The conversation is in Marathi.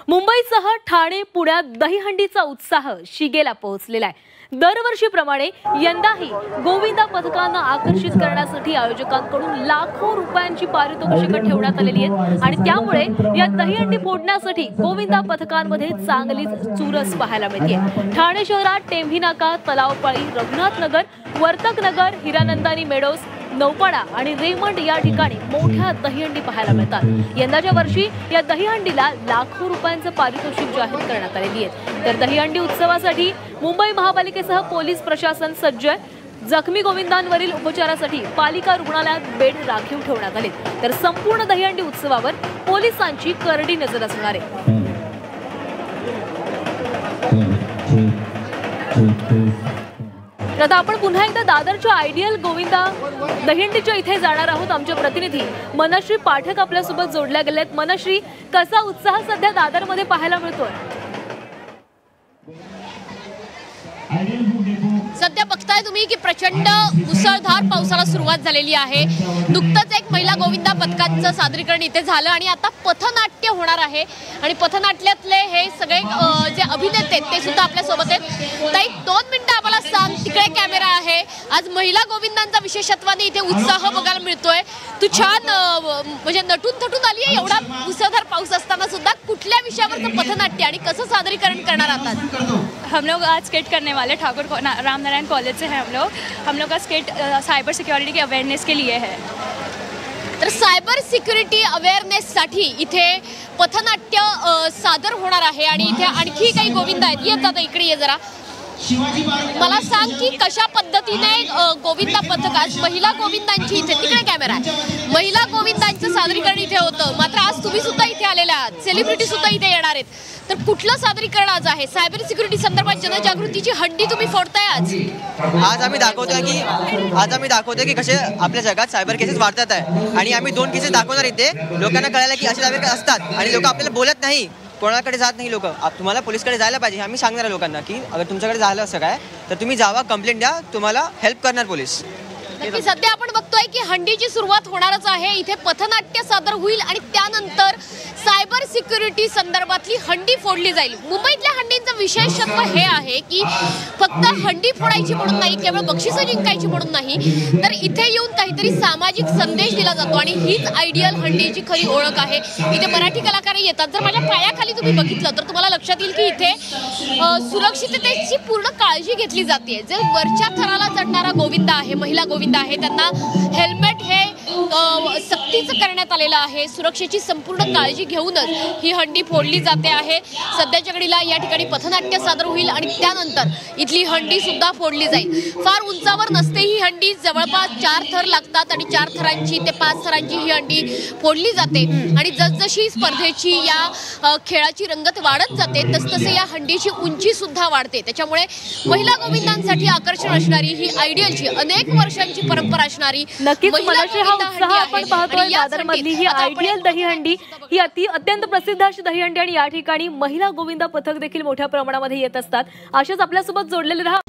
मुंबईसह ठाणे, पुण्यात दहीहंडीचा उत्साह शिगेला पोहोचलेला आहे। दरवर्षीप्रमाणे यंदाही गोविंदा पथकांना आकर्षित करण्यासाठी आयोजकांकडून लाखो रुपयांची पारितोषिके ठेवण्यात आलेली आहेत आणि त्यामुळे या दहीहंडी फोडण्यासाठी गोविंदा पथकांमध्ये चांगलीच चुरस पाहायला मिळते। ठाणे शहरात टेंभी नाका, तलावपाळी, रघुनाथ नगर, वर्तक नगर, हिरानंदानी मेडोस, नौपाडा आणि रेमंड या ठिकाणी मोठ्या दहीहंडी पाहायला मिळतात। यंदाच्या वर्षी या दहीहंडीला लाखो रुपयांचं पारितोषिक जाहीर करण्यात आलेली आहे। तर दहीहंडी उत्सवासाठी मुंबई महापालिकेसह पोलीस प्रशासन सज्ज आहे। जखमी गोविंदांवरील उपचारासाठी पालिका रुग्णालयात बेड राखीव ठेवण्यात आले। तर संपूर्ण दहीहंडी उत्सवावर पोलिसांची करडी नजर असणार आहे। आता आपण पुन्हा एकदा दादरच्या आयडियल गोविंदा दहीहंडीच्या इथे जाणार आहोत। आमचे प्रतिनिधी मनश्री पाठक आपल्यासोबत जोडल्या गेलेत। मनश्री, कसा उत्साह सध्या दादरमध्ये पाहायला मिळतोय? सध्या बघताय तुम्ही की प्रचंड मुसळधार पावसाला सुरुवात झालेली आहे। नुकतंच एक महिला गोविंदा पथकाचं सादरीकरण इथे झालं आणि आता पथनाट्य होणार आहे आणि पथनाट्यातले हे सगळे जे अभिनेते ते सुद्धा आपल्या सोबत आहेत। ताई, 2 मिनिटं आम्हाला सांग, तिकडे कॅमेरा आहे। आज महिला गोविंदांचा विशेषत्वाने इथे उत्साह बघायला मिळतोय। तू छान म्हणजे नटून थटून आली आहे एवढा मुसळधार पाऊस असताना सुद्धा। कुठल्या विषयावरचं पथनाट्य आणि कसं सादरीकरण करणार आहात? हम लोग आज स्केट करने वाले ठाकुर राम नारायण कॉलेज से हैं हम लोग का स्केट साइबर सिक्योरिटी के अवेयरनेस के लिए है। तर सायबर सिक्युरिटी अवेअरनेससाठी इथे पथनाट्य सादर होणार आहे आणि इथे आणखी काही गोविंद आहेत। येत आता इकडे ये जरा, मला सांग की कशा पद्धतीने गोविंदा पथकात महिला गोविंदांची इथे, तिकडे कॅमेरा आहे, महिला गोविंदांचं सादरीकरण इथे होतं। मात्र आज तुम्ही सुद्धा इथे आलेला आहात, सेलिब्रिटी सुद्धा इथे येणार आहेत। तर कुठलं सादरीकरण आज आहे? सायबर सिक्युरिटी संदर्भात जनजागृतीची हंडी तुम्ही फोडताय आज आम्ही दाखवतोय की कसे आपल्या जगात सायबर केसेस वाढतात आहे आणि आम्ही 2 केसेस दाखवणार इथे। लोकांना कळायला की असे सायबर असतात आणि लोक आपल्याला बोलत नाही, कोणाकडे जात नाही। लोक तुम्हाला पोलिसकडे जायला पाहिजे। आम्ही सांगणार आहे लोकांना की अगर तुमच्याकडे झालं असं काय तर तुम्ही जावा, कंप्लेंट द्या, तुम्हाला हेल्प करणार पोलीस। सध्या आपण बघतोय की हंडीची सुरुवात होणारच आहे। इथे पथनाट्य सादर होईल आणि त्यानंतर सायबर सिक्युरिटी संदर्भातली हंडी फोडली जाईल। मुंबईतल्या हंडींचं विशेषत्व हे आहे की फक्त हंडी फोडायची म्हणून नाही, केवळ बक्षिसं जिंकायची म्हणून नाही, तर इथे येऊन काहीतरी सामाजिक संदेश दिला जातो आणि हीच आयडियल हंडीची खरी ओळख आहे। इथे मराठी कलाकार येतात। जर माझ्या पायाखाली तुम्ही बघितलं तर तुम्हाला लक्षात येईल की इथे सुरक्षिततेची पूर्ण काळजी घेतली जाते। जे वरच्या थराला चढणारा गोविंदा आहे, महिला गोविंदा आहे, त्यांना हेल्मेट हे सक्तीचं करण्यात आलेलं आहे। सुरक्षेची संपूर्ण काळजी घेऊनच ही हंडी फोडली जाते आहे। सध्याच्या घडीला या ठिकाणी पथनाट्य सादर होईल आणि त्यानंतर इथली हंडी सुद्धा फोडली जाईल। फार उंचावर नसते ही हंडी, जवळपास 4 थर लागतात आणि 4 थरांची ते 5 थरांची ही हंडी फोडली जाते आणि जसजशी स्पर्धेची या खेळाची रंगत वाढत जाते तसतसे या हंडीची उंची सुद्धा वाढते। त्याच्यामुळे महिला गोविंदांसाठी आकर्षण असणारी ही आयडियलची अनेक वर्षांची परंपरा असणारी नक्कीच मनश्री हा उत्साह आपण पाहतोय। दादरमधली ही आयडियल दहीहंडी ही अत्यंत प्रसिद्ध अशी दहीहंडी आणि या ठिकाणी महिला गोविंदा पथक देखील मोठ्या प्रमाणामध्ये येत असतात। अशाच आपल्यासोबत जोडलेले रहा।